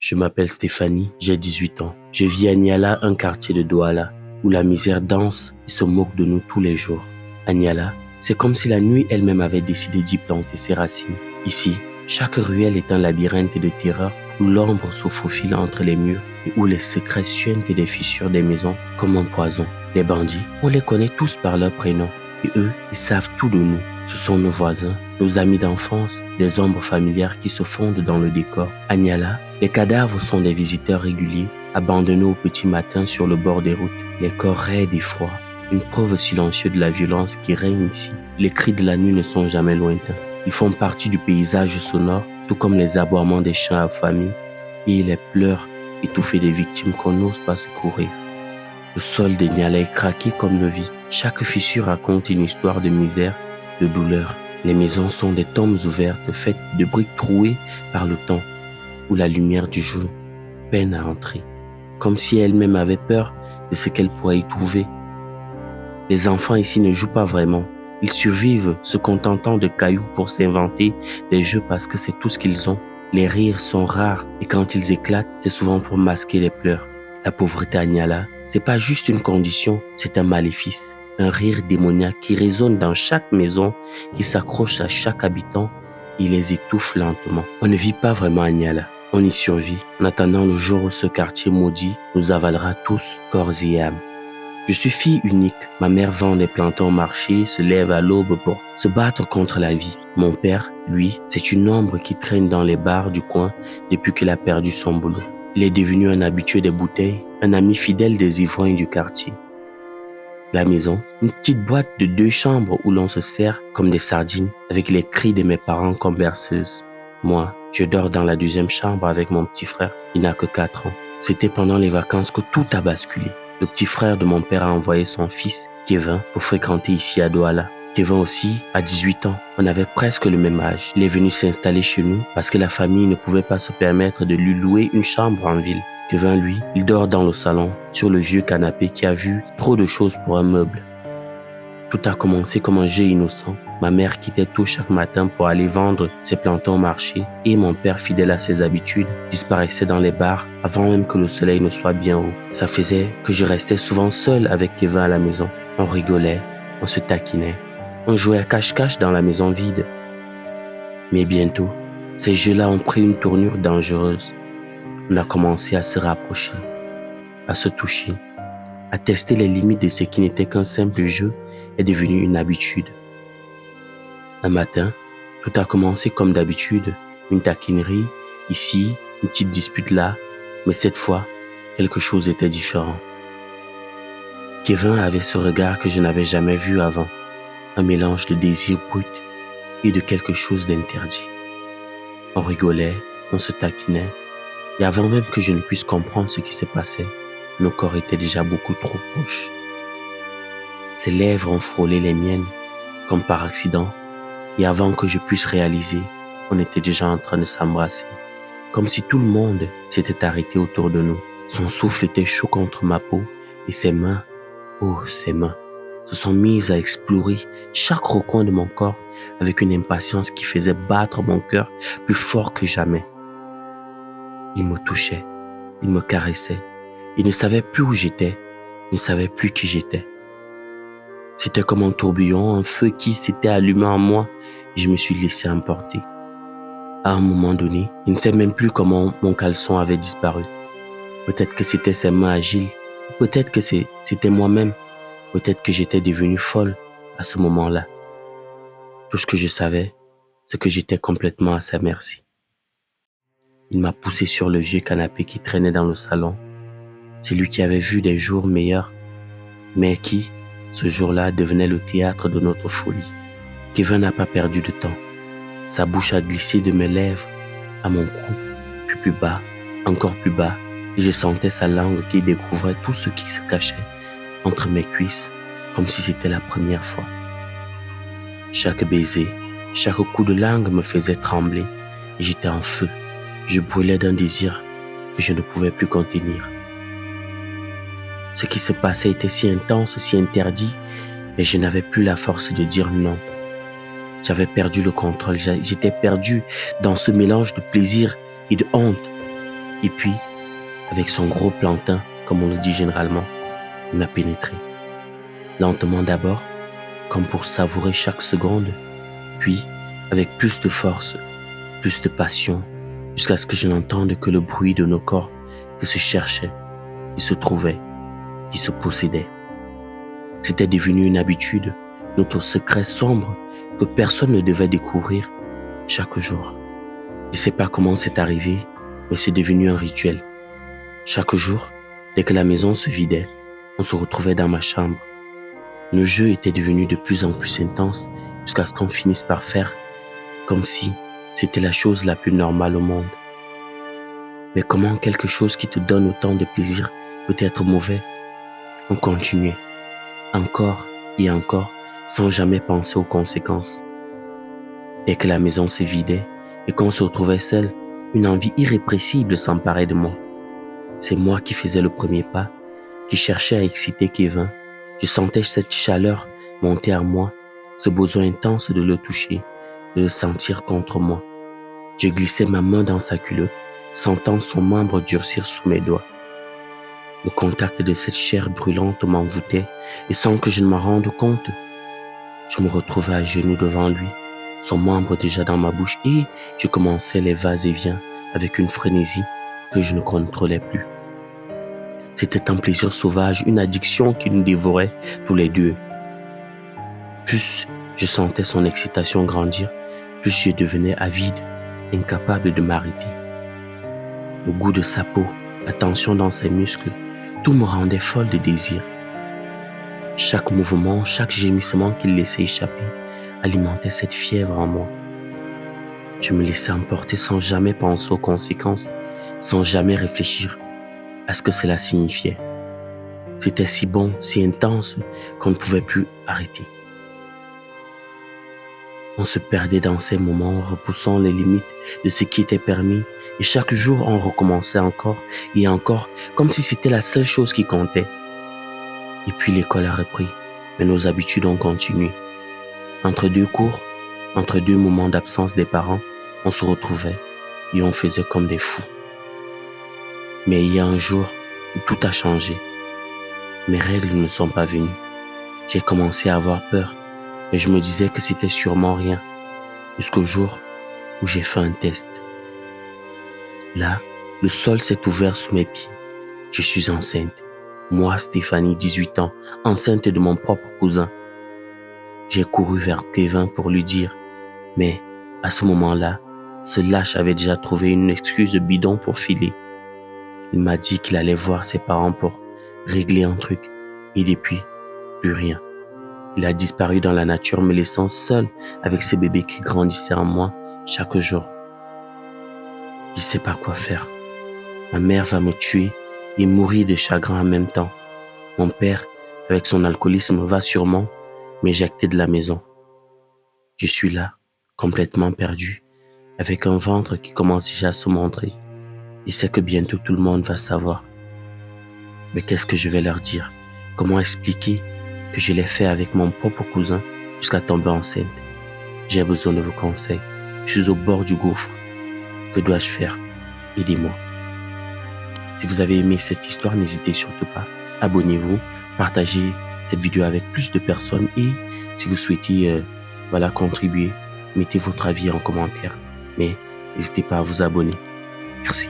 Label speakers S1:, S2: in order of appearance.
S1: Je m'appelle Stéphanie, j'ai 18 ans. Je vis à Niala, un quartier de Douala, où la misère danse et se moque de nous tous les jours. À Niala, c'est comme si la nuit elle-même avait décidé d'y planter ses racines. Ici, chaque ruelle est un labyrinthe de terreur où l'ombre se faufile entre les murs et où les secrets suintent des fissures des maisons comme un poison. Les bandits, on les connaît tous par leur prénom et eux, ils savent tout de nous. Ce sont nos voisins, nos amis d'enfance, des ombres familières qui se fondent dans le décor. À Niala, les cadavres sont des visiteurs réguliers, abandonnés au petit matin sur le bord des routes, les corps raides et froids, une preuve silencieuse de la violence qui règne ici. Les cris de la nuit ne sont jamais lointains. Ils font partie du paysage sonore, tout comme les aboiements des chiens affamés et les pleurs étouffés des victimes qu'on n'ose pas secourir. Le sol de Niala est craqué comme nos vies. Chaque fissure raconte une histoire de misère, de douleur. Les maisons sont des tombes ouvertes faites de briques trouées par le temps, où la lumière du jour peine à entrer, comme si elle-même avait peur de ce qu'elle pourrait y trouver. Les enfants ici ne jouent pas vraiment. Ils survivent se contentant de cailloux pour s'inventer des jeux parce que c'est tout ce qu'ils ont. Les rires sont rares et quand ils éclatent, c'est souvent pour masquer les pleurs. La pauvreté à Niala, c'est pas juste une condition, c'est un maléfice. Un rire démoniaque qui résonne dans chaque maison, qui s'accroche à chaque habitant et les étouffe lentement. On ne vit pas vraiment à Niala, on y survit en attendant le jour où ce quartier maudit nous avalera tous, corps et âme. Je suis fille unique, ma mère vend des plantains au marché, se lève à l'aube pour se battre contre la vie. Mon père, lui, c'est une ombre qui traîne dans les bars du coin depuis qu'il a perdu son boulot. Il est devenu un habitué des bouteilles, un ami fidèle des ivrognes du quartier. La maison, une petite boîte de 2 chambres où l'on se sert comme des sardines avec les cris de mes parents comme berceuses. Moi, je dors dans la 2e chambre avec mon petit frère, il n'a que 4 ans. C'était pendant les vacances que tout a basculé. Le petit frère de mon père a envoyé son fils, Kevin, pour fréquenter ici à Douala. Kevin aussi a 18 ans. On avait presque le même âge. Il est venu s'installer chez nous parce que la famille ne pouvait pas se permettre de lui louer une chambre en ville. Kevin, lui, il dort dans le salon, sur le vieux canapé qui a vu trop de choses pour un meuble. Tout a commencé comme un jeu innocent. Ma mère quittait tôt chaque matin pour aller vendre ses plantains au marché et mon père, fidèle à ses habitudes, disparaissait dans les bars avant même que le soleil ne soit bien haut. Ça faisait que je restais souvent seul avec Kevin à la maison. On rigolait, on se taquinait, on jouait à cache-cache dans la maison vide. Mais bientôt, ces jeux-là ont pris une tournure dangereuse. On a commencé à se rapprocher, à se toucher, à tester les limites de ce qui n'était qu'un simple jeu est devenu une habitude. Un matin, tout a commencé comme d'habitude, une taquinerie, ici, une petite dispute là, mais cette fois, quelque chose était différent. Kevin avait ce regard que je n'avais jamais vu avant, un mélange de désir brut et de quelque chose d'interdit. On rigolait, on se taquinait, et avant même que je ne puisse comprendre ce qui se passait, nos corps étaient déjà beaucoup trop proches. Ses lèvres ont frôlé les miennes, comme par accident, et avant que je puisse réaliser, on était déjà en train de s'embrasser, comme si tout le monde s'était arrêté autour de nous. Son souffle était chaud contre ma peau, et ses mains, oh ses mains, se sont mises à explorer chaque recoin de mon corps avec une impatience qui faisait battre mon cœur plus fort que jamais. Il me touchait, il me caressait, il ne savait plus où j'étais, il ne savait plus qui j'étais. C'était comme un tourbillon, un feu qui s'était allumé en moi et je me suis laissé emporter. À un moment donné, il ne sait même plus comment mon caleçon avait disparu. Peut-être que c'était ses mains agiles, peut-être que c'était moi-même, peut-être que j'étais devenue folle à ce moment-là. Tout ce que je savais, c'est que j'étais complètement à sa merci. Il m'a poussé sur le vieux canapé qui traînait dans le salon. C'est lui qui avait vu des jours meilleurs, mais qui, ce jour-là, devenait le théâtre de notre folie. Kevin n'a pas perdu de temps. Sa bouche a glissé de mes lèvres à mon cou, puis plus bas, encore plus bas, et je sentais sa langue qui découvrait tout ce qui se cachait entre mes cuisses, comme si c'était la première fois. Chaque baiser, chaque coup de langue me faisait trembler, et j'étais en feu. Je brûlais d'un désir que je ne pouvais plus contenir. Ce qui se passait était si intense, si interdit, mais je n'avais plus la force de dire non. J'avais perdu le contrôle, j'étais perdu dans ce mélange de plaisir et de honte. Et puis, avec son gros plantain, comme on le dit généralement, il m'a pénétré. Lentement d'abord, comme pour savourer chaque seconde, puis avec plus de force, plus de passion, jusqu'à ce que je n'entende que le bruit de nos corps qui se cherchaient, qui se trouvaient, qui se possédaient. C'était devenu une habitude, notre secret sombre que personne ne devait découvrir chaque jour. Je ne sais pas comment c'est arrivé, mais c'est devenu un rituel. Chaque jour, dès que la maison se vidait, on se retrouvait dans ma chambre. Nos jeux étaient devenus de plus en plus intenses jusqu'à ce qu'on finisse par faire comme si c'était la chose la plus normale au monde. Mais comment quelque chose qui te donne autant de plaisir peut être mauvais? On continuait, encore et encore, sans jamais penser aux conséquences. Dès que la maison se vidait et qu'on se retrouvait seul, une envie irrépressible s'emparait de moi. C'est moi qui faisais le premier pas, qui cherchais à exciter Kevin. Je sentais cette chaleur monter à moi, ce besoin intense de le toucher, de le sentir contre moi. Je glissais ma main dans sa culotte, sentant son membre durcir sous mes doigts. Le contact de cette chair brûlante m'envoûtait et sans que je ne m'en rende compte, je me retrouvais à genoux devant lui, son membre déjà dans ma bouche et je commençais les va-et-vient avec une frénésie que je ne contrôlais plus. C'était un plaisir sauvage, une addiction qui nous dévorait tous les deux. Plus je sentais son excitation grandir, plus je devenais avide, incapable de m'arrêter. Le goût de sa peau, la tension dans ses muscles, tout me rendait folle de désir. Chaque mouvement, chaque gémissement qu'il laissait échapper alimentait cette fièvre en moi. Je me laissais emporter sans jamais penser aux conséquences, sans jamais réfléchir à ce que cela signifiait. C'était si bon, si intense qu'on ne pouvait plus arrêter. On se perdait dans ces moments, repoussant les limites de ce qui était permis, et chaque jour on recommençait encore et encore, comme si c'était la seule chose qui comptait. Et puis l'école a repris, mais nos habitudes ont continué. Entre deux cours, entre deux moments d'absence des parents, on se retrouvait et on faisait comme des fous. Mais il y a un jour où tout a changé. Mes règles ne sont pas venues. J'ai commencé à avoir peur, mais je me disais que c'était sûrement rien, jusqu'au jour où j'ai fait un test. Là, le sol s'est ouvert sous mes pieds. Je suis enceinte. Moi, Stéphanie, 18 ans, enceinte de mon propre cousin. J'ai couru vers Kevin pour lui dire, mais à ce moment-là, ce lâche avait déjà trouvé une excuse bidon pour filer. Il m'a dit qu'il allait voir ses parents pour régler un truc, et depuis, plus rien. Il a disparu dans la nature, me laissant seul avec ces bébés qui grandissaient en moi chaque jour. Je ne sais pas quoi faire. Ma mère va me tuer et mourir de chagrin en même temps. Mon père, avec son alcoolisme, va sûrement m'éjecter de la maison. Je suis là, complètement perdu, avec un ventre qui commence déjà à se montrer. Je sais que bientôt tout le monde va savoir. Mais qu'est-ce que je vais leur dire? Comment expliquer que je l'ai fait avec mon propre cousin jusqu'à tomber enceinte? J'ai besoin de vos conseils. Je suis au bord du gouffre. Que dois-je faire? Aidez-moi. Si vous avez aimé cette histoire, n'hésitez surtout pas. Abonnez-vous, partagez cette vidéo avec plus de personnes et si vous souhaitez contribuer, mettez votre avis en commentaire. Mais n'hésitez pas à vous abonner. Merci.